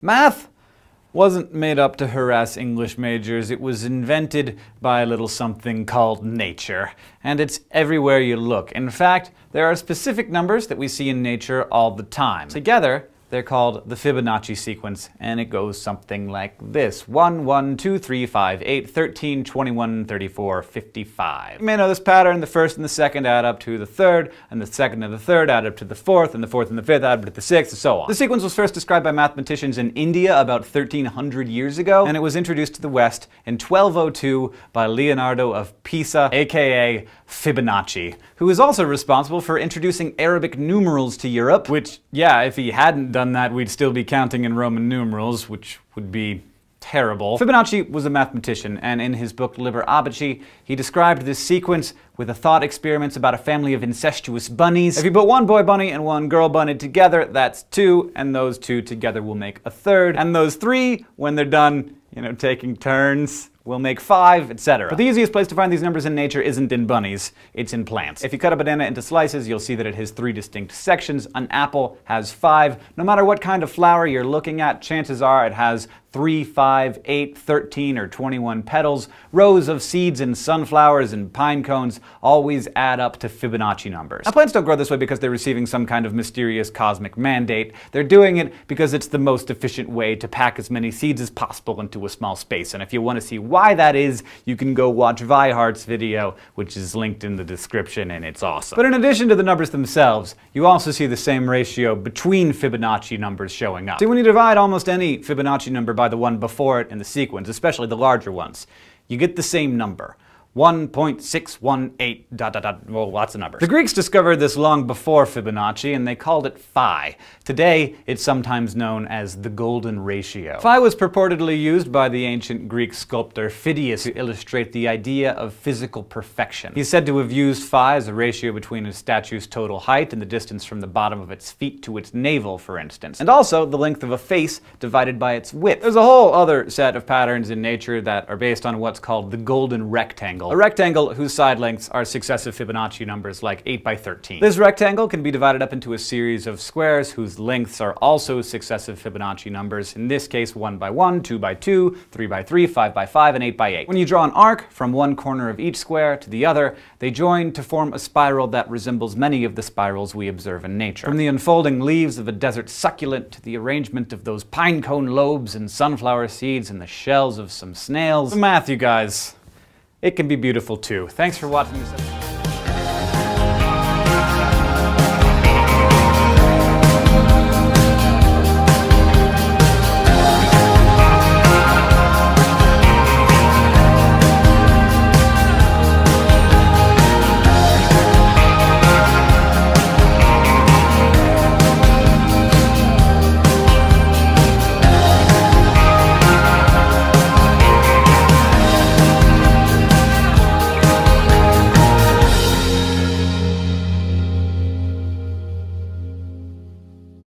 Math wasn't made up to harass English majors. It was invented by a little something called nature. And it's everywhere you look. In fact, there are specific numbers that we see in nature all the time. Together, they're called the Fibonacci sequence, and it goes something like this. 1, 1, 2, 3, 5, 8, 13, 21, 34, 55. You may know this pattern. The first and the second add up to the third, and the second and the third add up to the fourth, and the fourth and the fifth add up to the sixth, and so on. The sequence was first described by mathematicians in India about 1300 years ago, and it was introduced to the West in 1202 by Leonardo of Pisa, aka Fibonacci, who is also responsible for introducing Arabic numerals to Europe, which, yeah, if he hadn't done that, we'd still be counting in Roman numerals, which would be terrible. Fibonacci was a mathematician, and in his book Liber Abaci, he described this sequence with a thought experiments about a family of incestuous bunnies. If you put one boy bunny and one girl bunny together, that's 2, and those 2 together will make a third, and those 3, when they're done, taking turns, will make 5, etc. But the easiest place to find these numbers in nature isn't in bunnies, it's in plants. If you cut a banana into slices, you'll see that it has 3 distinct sections. An apple has 5. No matter what kind of flower you're looking at, chances are it has 3, 5, 8, 13, or 21 petals. Rows of seeds in sunflowers and pine cones always add up to Fibonacci numbers. Now, plants don't grow this way because they're receiving some kind of mysterious cosmic mandate. They're doing it because it's the most efficient way to pack as many seeds as possible into a small space. And if you want to see why that is, you can go watch Vihart's video, which is linked in the description, and it's awesome. But in addition to the numbers themselves, you also see the same ratio between Fibonacci numbers showing up. See, when you divide almost any Fibonacci number by the one before it in the sequence, especially the larger ones, you get the same number. 1.618 ... well, lots of numbers. The Greeks discovered this long before Fibonacci, and they called it phi. Today, it's sometimes known as the golden ratio. Phi was purportedly used by the ancient Greek sculptor Phidias to illustrate the idea of physical perfection. He's said to have used phi as a ratio between a statue's total height and the distance from the bottom of its feet to its navel, for instance, and also the length of a face divided by its width. There's a whole other set of patterns in nature that are based on what's called the golden rectangle. A rectangle whose side lengths are successive Fibonacci numbers like 8 by 13. This rectangle can be divided up into a series of squares whose lengths are also successive Fibonacci numbers, in this case 1 by 1, 2 by 2, 3 by 3, 5 by 5, and 8 by 8. When you draw an arc from one corner of each square to the other, they join to form a spiral that resembles many of the spirals we observe in nature. From the unfolding leaves of a desert succulent to the arrangement of those pine cone lobes and sunflower seeds and the shells of some snails. The math, you guys. It can be beautiful too. Thanks for watching this episode.